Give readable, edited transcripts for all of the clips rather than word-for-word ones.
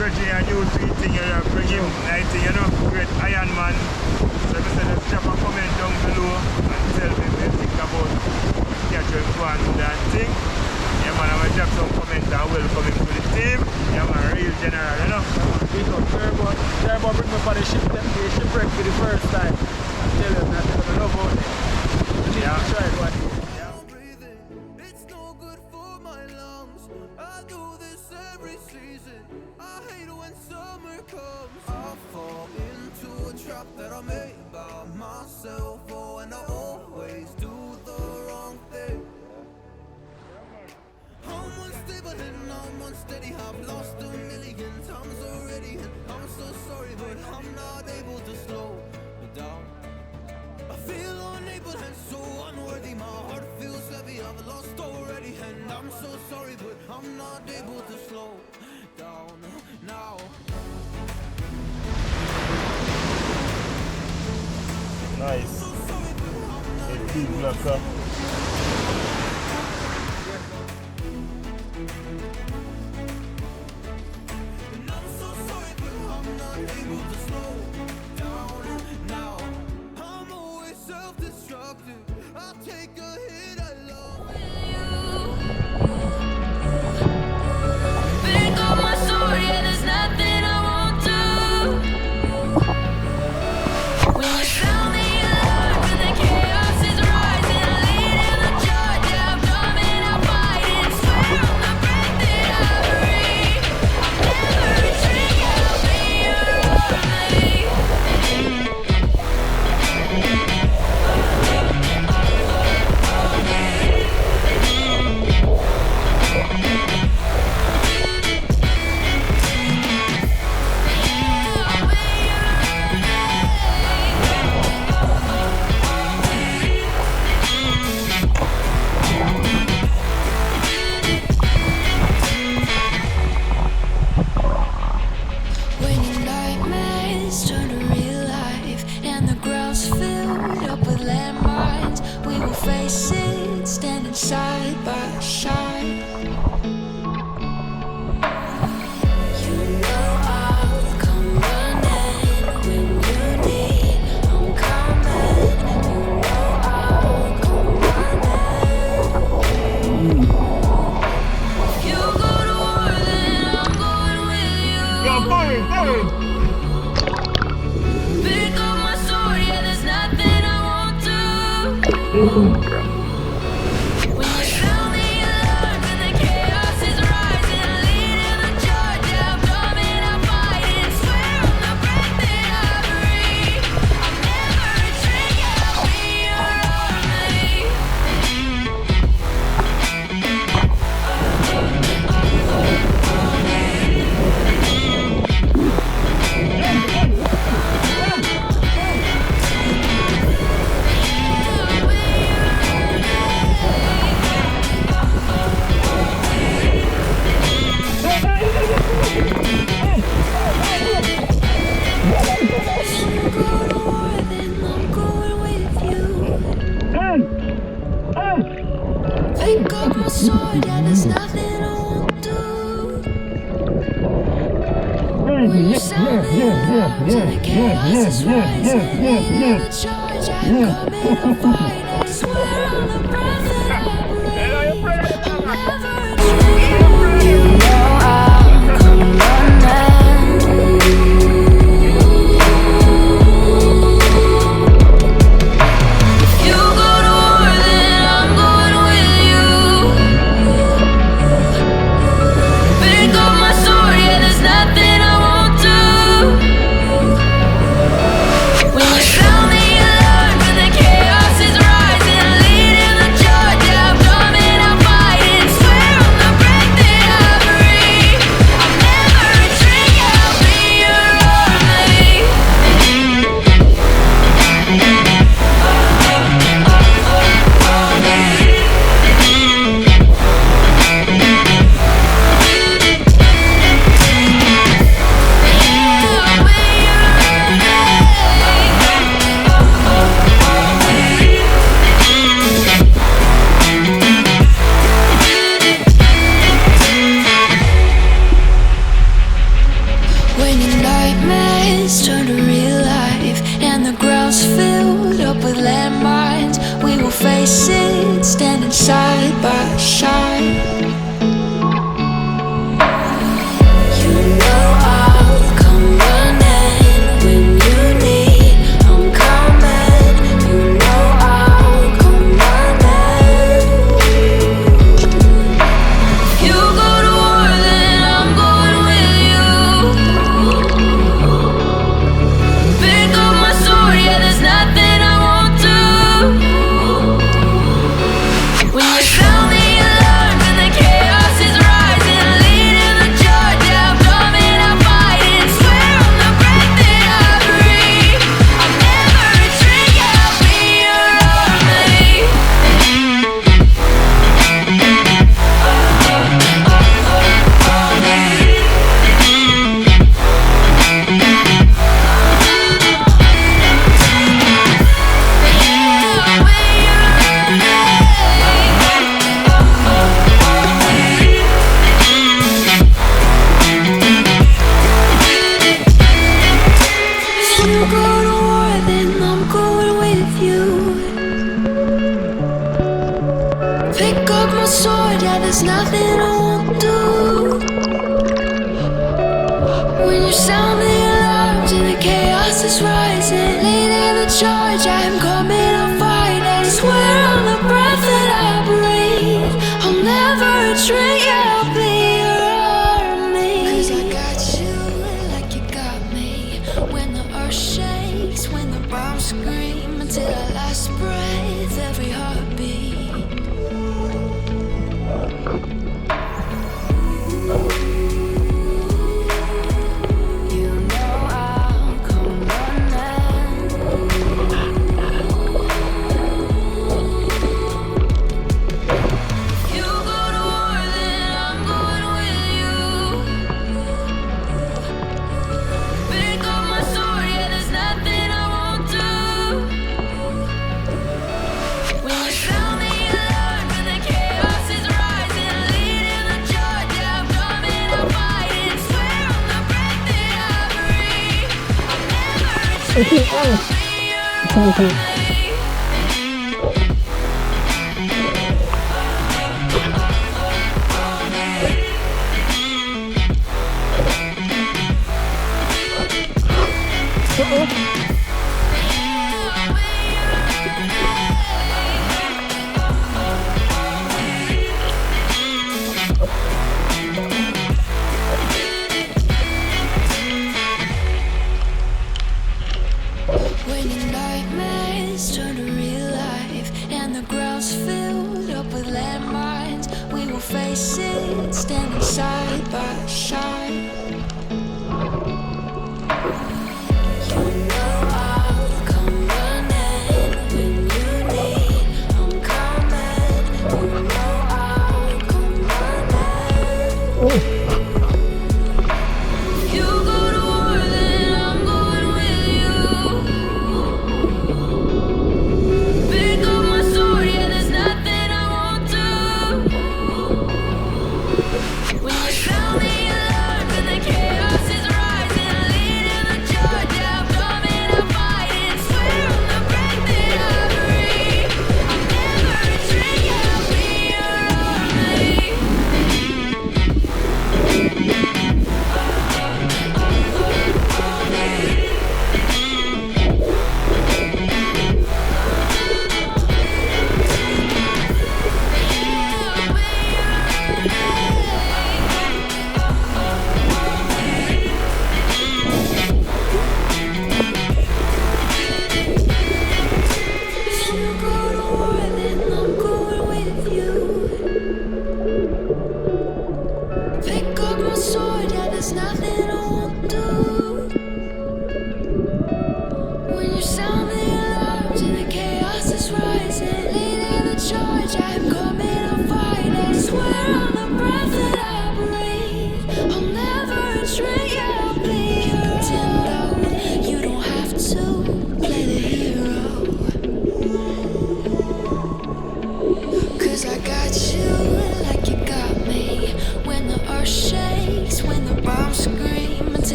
Bridging a new tweet thing, you know, bring him, I think, you know, great Iron Man. So I said, let's drop a comment down below and tell me what you think about schedule go and do that thing. Yeah man, I'm gonna drop some comment and welcome him to the team. Yeah man, real general, you know. Big up Turbo bring me for the shipwreck for the first time. I tell him that I love about it. Yeah. Try it one day. It's no good for my lungs. I do this every season. I hate when summer comes. I fall into a trap that I made by myself. Oh, and I always do the wrong thing. I'm unstable and I'm unsteady. I've lost a million times already, and I'm so sorry, but I'm not able to slow down. I feel unable and so unworthy. My heart feels heavy. I've lost already, and I'm so sorry, but I'm not able to slow down now. Nice. It's big block up. And I'm so sorry, but I'm not able to slow down now. I'm always self-destructive. I take a hit, I love Pick up my sword, yeah, there's nothing I won't do. When you found me alive, when the chaos is rising, I lead in the charge, yeah, I'm coming, I'm fighting. Swear on the breath that I breathe, I'll never retreat, yeah, I'll be your When your nightmares turn to real life and the ground's filled up with landmines, we will face it standing side by side. You know I'll come running when you need. I'm coming. You know I'll come running. If you go to war, then I'm going with you. Yo, boy. Pick up my sword, yeah, there's nothing I won't do. When you found me alive, when the chaos is rising, I lead in the charge, yeah, I'm coming, I'm fighting. Swear on the breath that I breathe, I'll never retreat, yeah, I'll be your army. Pick up my sword, yeah, there's nothing I won't do. When you sound the alarms and the chaos is rising, lead in the charge, I'm coming, I'm fighting. Swear on the breath that I breathe, I'll never retreat. You know I'll come running. If you go to war, then I'm going with you. Pick up my sword, yeah, there's nothing I won't do. When you found me alive, when the chaos is rising, I lead in the When your nightmares turn to real life and the ground's filled up with landmines, we will face it standing side by side. You know I'll come running when you need. I'm coming. You know I'll come running. If you go to war, then I'm going with you. Pick up my sword, yeah, there's nothing I won't do. When you sound the alarm and the chaos is rising, leading the charge, yeah, I'm coming, I'm fighting. Swear on the breath that I breathe, I'll never retreat, yeah, I'll be your army. If you go to war, then I'm going with you. Pick up my sword, yeah, there's nothing I won't do. When you sound the alarms and the chaos is rising, leading the charge, I'm coming, I'm fighting. Swear on the breath that I breathe, I'll never retreat, yeah, I'll be your army. 'Cause I got you like you got me. When the earth shakes, when the bombs scream, until our last breath, every heartbeat. You know I'll come running. You go to war, then I'm going with you. Pick up my sword, yeah, there's nothing I won't do. When you sound the alarm and the chaos is rising, leading the charge, yeah, I'm coming, I'm fighting. Swear on the breath that I breathe, I'll never retreat, I'll be your army. When your nightmares turn to real life and the ground's filled up with landmines, we will face it standing side by side. You know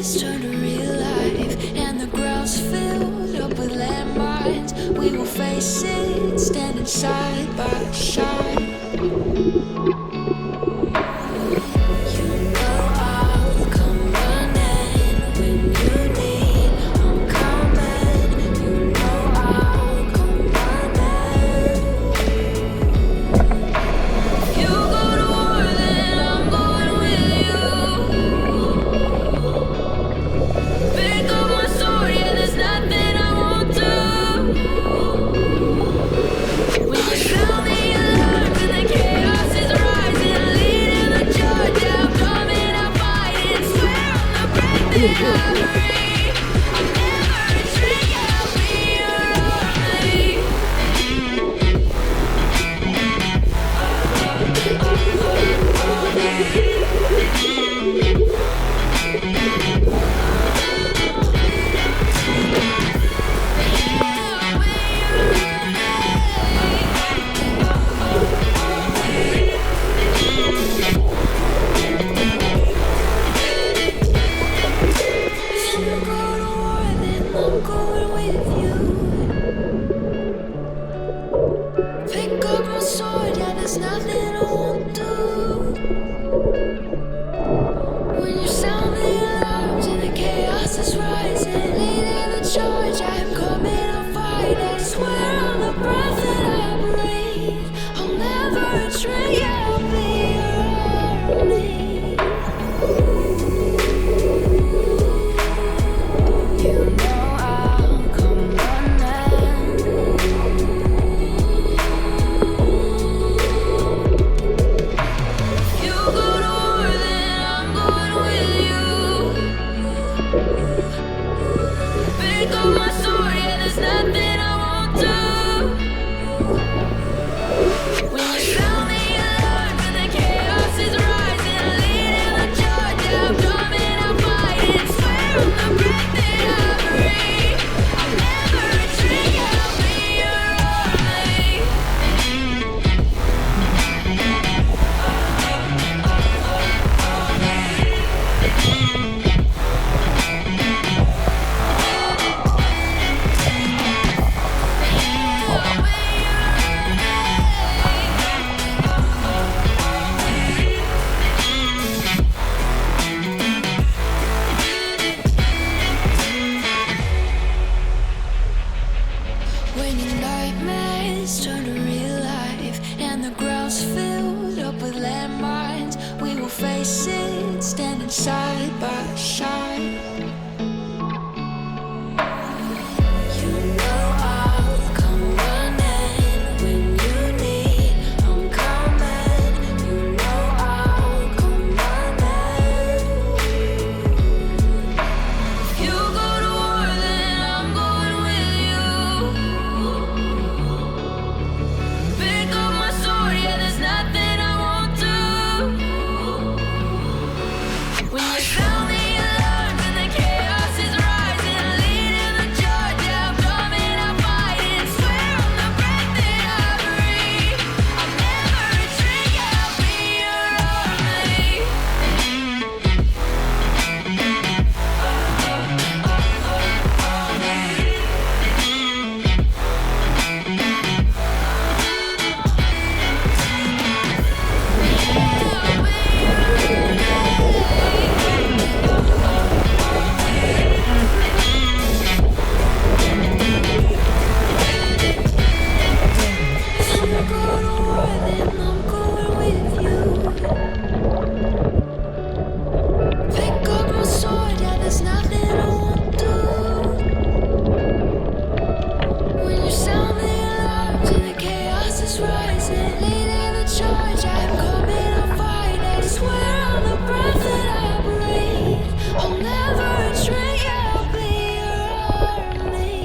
nightmares turn to real life, and the ground's filled up with landmines. We will face it, standing side by side. You know I'll come running when you need. I'm coming. You know I'll come running. If you go to war, then I'm going with you. Pick up my sword, yeah, there's nothing I won't do. When you sound the alarm and the chaos is rising, I lead in the charge, yeah, I'm coming, I'm fighting. Swear on the breath that I breathe, I'll never retreat, yeah, I'll be your army. If you go to war, then I'm going with you. Pick up my sword, yeah, there's nothing I won't do. When you sound the alarms and the chaos is rising, leading the charge, I'm coming, I'm fighting. Swear on the breath that I breathe, I'll never retreat, yeah, I'll be your army. You know I'll come running. You go to war, then I'm going with you. Pick up my sword, yeah, there's nothing I won't do. When you sound the alarm and the chaos is rising, I lead in the charge, yeah, I'm coming, I'm fighting. Swear on the breath that I breathe, I'll never retreat, yeah, I'll be your army. When your nightmares turn to real life, and the ground's filled up with landmines, we will face it, standing side by side. You know I'll come running when you need. I'm coming. You know I'll come running. If you go to war, then I'm going with you. Pick up my sword, yeah, there's nothing I won't do. When you sound the alarm and the chaos is rising, I lead in the charge, yeah, I'm coming, I'm fighting. Swear on the breath that I breathe, I'll never retreat, yeah, I'll be your army. If you go to war, then I'm going with you. Pick up my sword, yeah, there's nothing I won't do. When you sound the alarms and the chaos is rising, leading the charge, I'm coming, I'm fighting. Swear on the breath that I breathe, I'll never retreat, yeah, I'll be your army.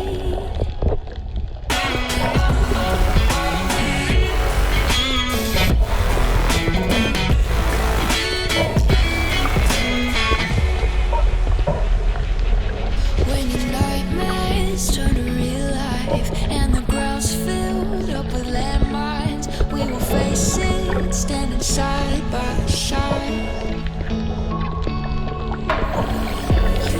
When your nightmares turn to real life, and the ground's filled up with landmines, we will face it, standing side by side. You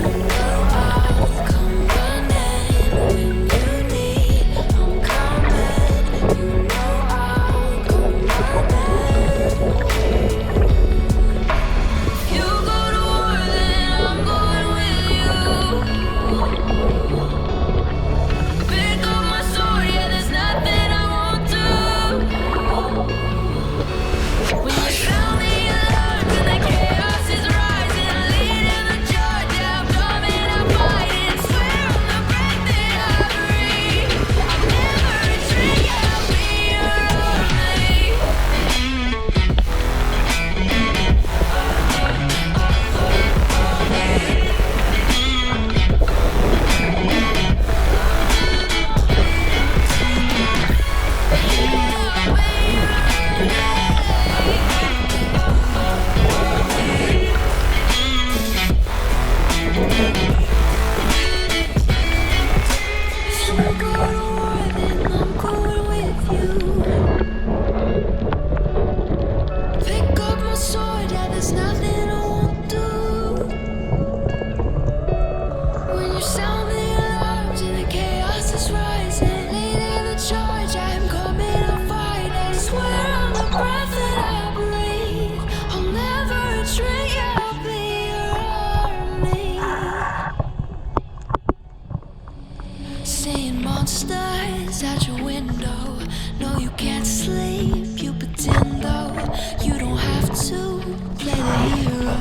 monsters at your window. No, you can't sleep, you pretend though. You don't have to play the hero.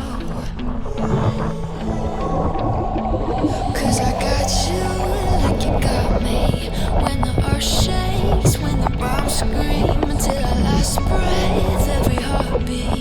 Cause I got you like you got me. When the earth shakes, when the bombs scream, until our last breath, every heartbeat.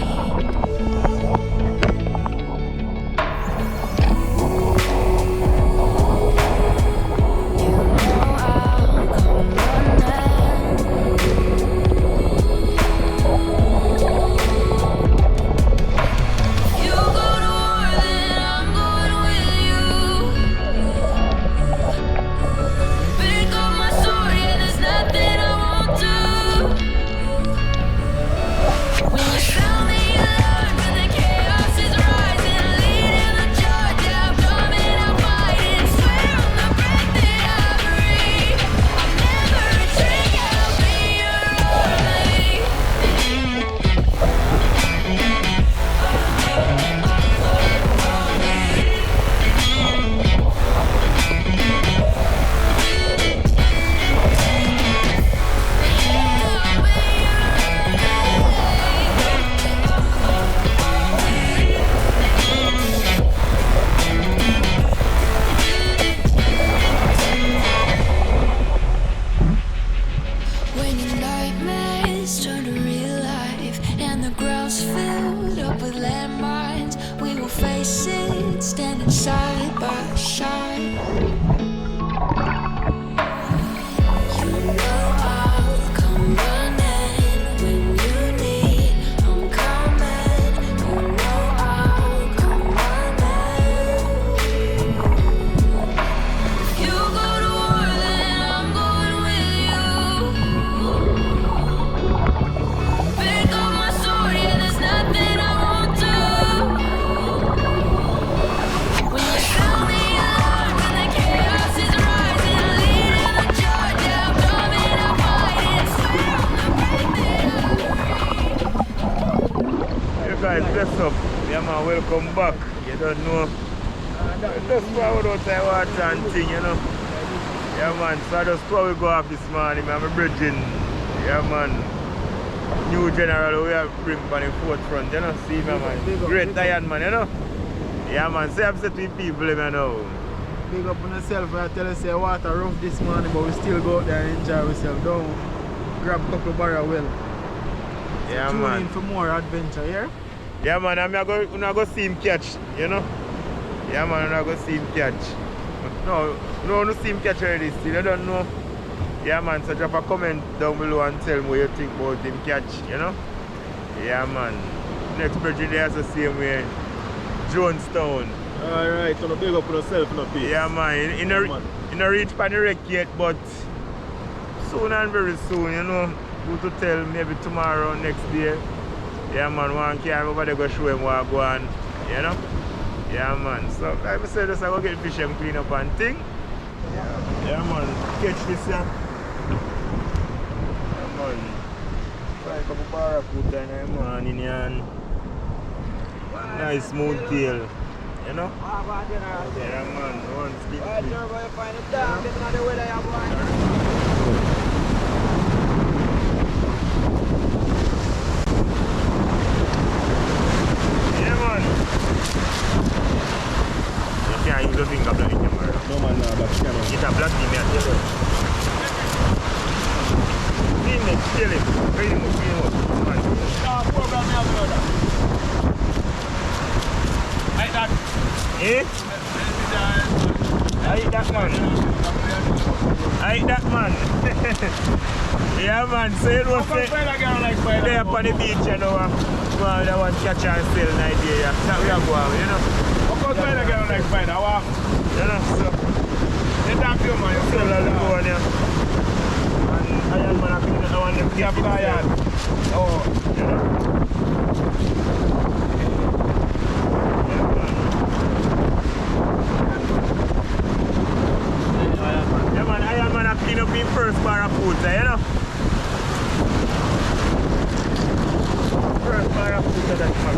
Welcome back. You don't know. Just forward out the water and thing, you know. Yeah man, so I just probably go off this morning. I'm a bridging. Yeah man. New general we have bring on the forefront, you know. See me man. Great iron man, you know. Yeah man, say I'm set with people, you know. Big up on yourself. I tell you say water rough this morning, but we still go out there and enjoy ourselves. Don't grab a couple barrel well. Yeah tune man. in for more adventure, yeah? Yeah man, I'm gonna go see him catch, you know? Yeah man, I'm gonna go see him catch. No, no see him catch already still, I don't know. Yeah man, so drop a comment down below and tell me what you think about him catch, you know? Yeah man. Next bridge there is the same way. Jonestown. Alright, so no big up on yourself in a piece. Yeah man, in a reach for the wreck yet, but soon and very soon, you know. Good to tell maybe tomorrow, next day. Yeah man, one car over there go show him what go on, you know? Yeah man, so like I said, just I go get fish and clean up and thing. Yeah man, catch this here. Yeah man, try a couple barracuda in the morning and nice smooth tail, you know? Yeah man, one skin yeah, you don't think I'm black in camera. No man, nah, black camera. It's a black team, I tell you. Clean him, kill him. Clean him up, come on. Program me out brother. Like that. Eh? I eat that man. I eat that man. Yeah man, so it was there up on the beach, you know. Well, I want to catch and still in Nigeria. That we are going, you know. Of course, I don't like spider. Wow. You know, so. They talk to you, man. Still a little one, yeah. And iron man, I think I want them to keep it iron. Oh, you know. Yeah man, iron man, I clean up in first barracuda, you know. First barracuda that man.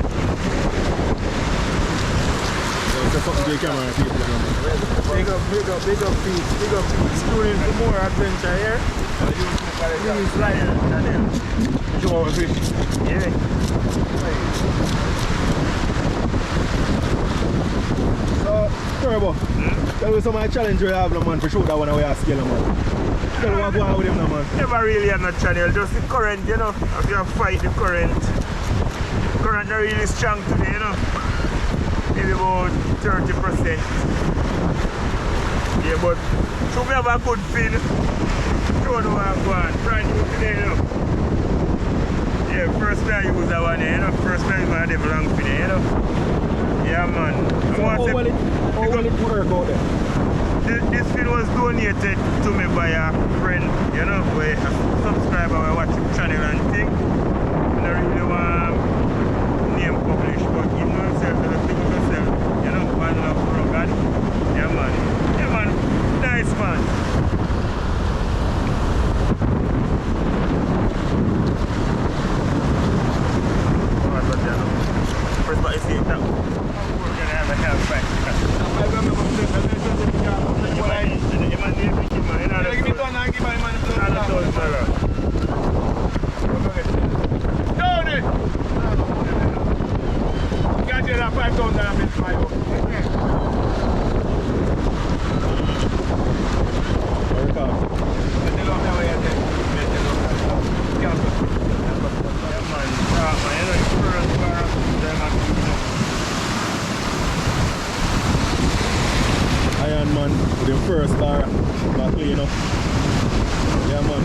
So something you camera people. Big up, Pete. Big up, Pete. Tune in for more adventure here. Please like it. Show our fish. Yeah. So, Turbo, tell me some of the challenge you have, no, man, for shoot that one away at scale, man. Tell me what go on with him, no, man. Never really have no channel, just the current, you know. If you fight the current. Current not really strong today, you know. Maybe about 30%. Yeah, but so we have a good fin. Don't know what I'm going. Brand new today, you know. Yeah, first play I use that one, you know. First play I use one of them long fin, you know. Yeah, man. So how will it work out there? This film was donated to me by a friend, you know, a subscriber who watch the channel and thing. I don't really want name published, but he knows himself, and I think of himself, you know, one love for God. Yeah, man. Yeah, man. Nice, man. First, but I see it now. We're going to have a hell fight. Iron Man with the first car back clean up. Yeah, man.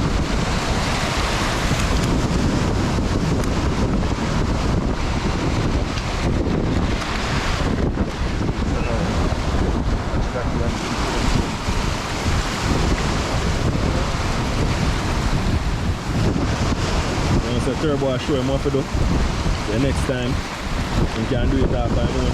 So Turbo will show him what to do. The next time he can do it after his own.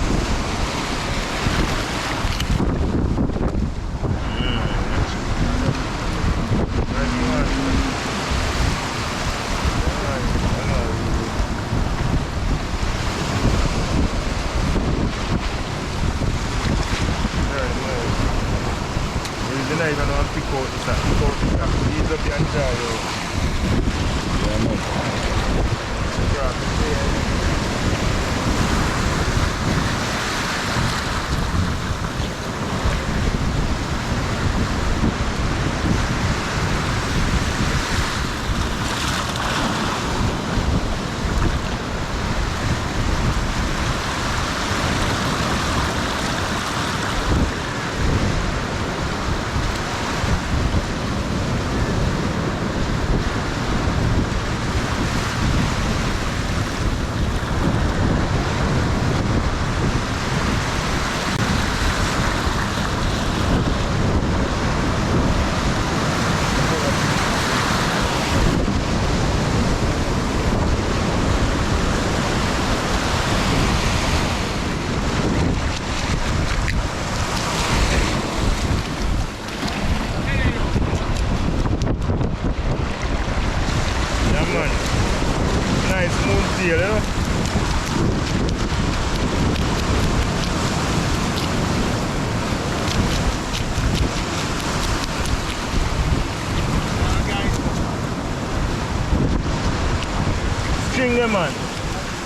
String them, man.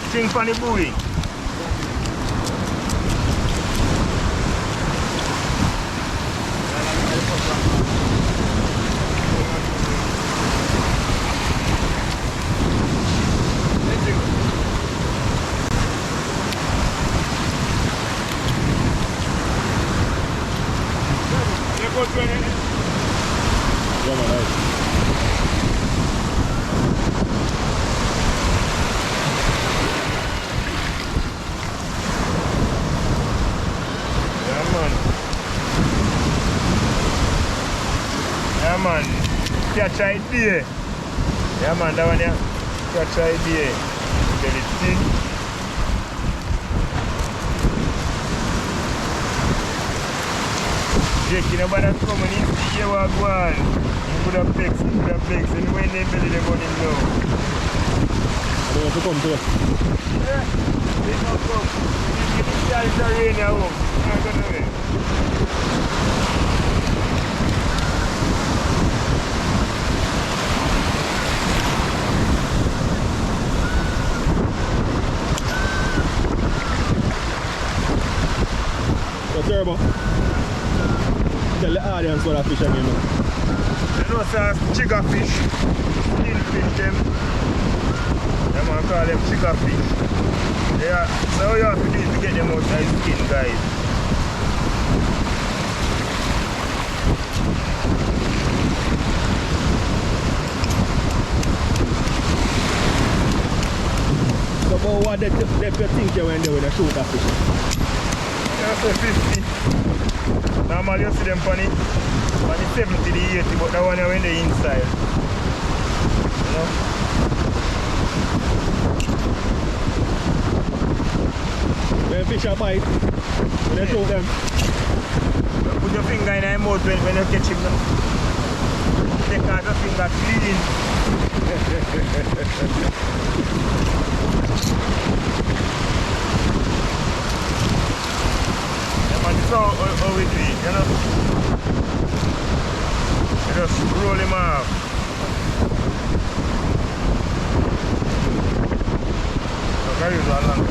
String for the buoy. Man, catch idea. Yeah, man, that one, yeah. Catch idea. Get it thin. Jake, you know, but that's coming in. See what go on. You put up pigs, and when they belly, they're going in low. I don't want to come to us. Yeah, they don't come. initially it's a rain here home. I'm gonna wait. So Turbo, tell the audience what a fish again now. You know, sir, chigga fish, skin fish them. Them man call them chigga fish. Yeah, so all you have to do is to get them out of the skin, guys. So about what depth you think you when they with a shoot a fish? Yeah, say 50. Normally you see them funny. On the 70, the 80, but that one here when they inside. You know? When fish a bite, when they shoot them. Put your finger in your mouth when you catch him now. Take out your finger yeah, man, this is how we do it, you know? You just roll him off. So carry it along.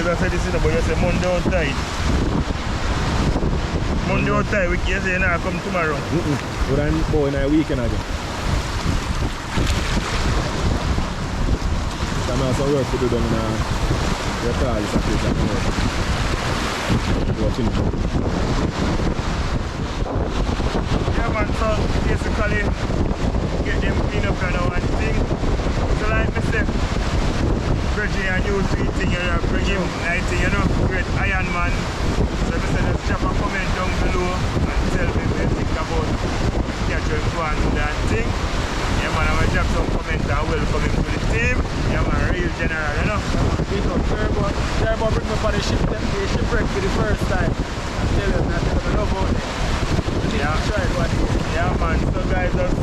I said this is but you say Monday outside. Monday outside, you say you not come tomorrow. We're on boy in a weekend again. So I have some work to do down in the car this afternoon. Watching it. Yeah man, so basically get them clean up kind of one thing. So like I said, Virginia new sweet thing here, bring him night thing, you know, great Iron Man. So I said just drop a comment down below and tell me what you think about catch and go and do that thing. Yeah man, I'm gonna drop some comment and welcome him to the team. Yeah man, real general, you know. Big up Turbo bring me for the shipwreck for the first time. I tell you, I love Odane. Yeah. Try it one day. Yeah man, so guys, just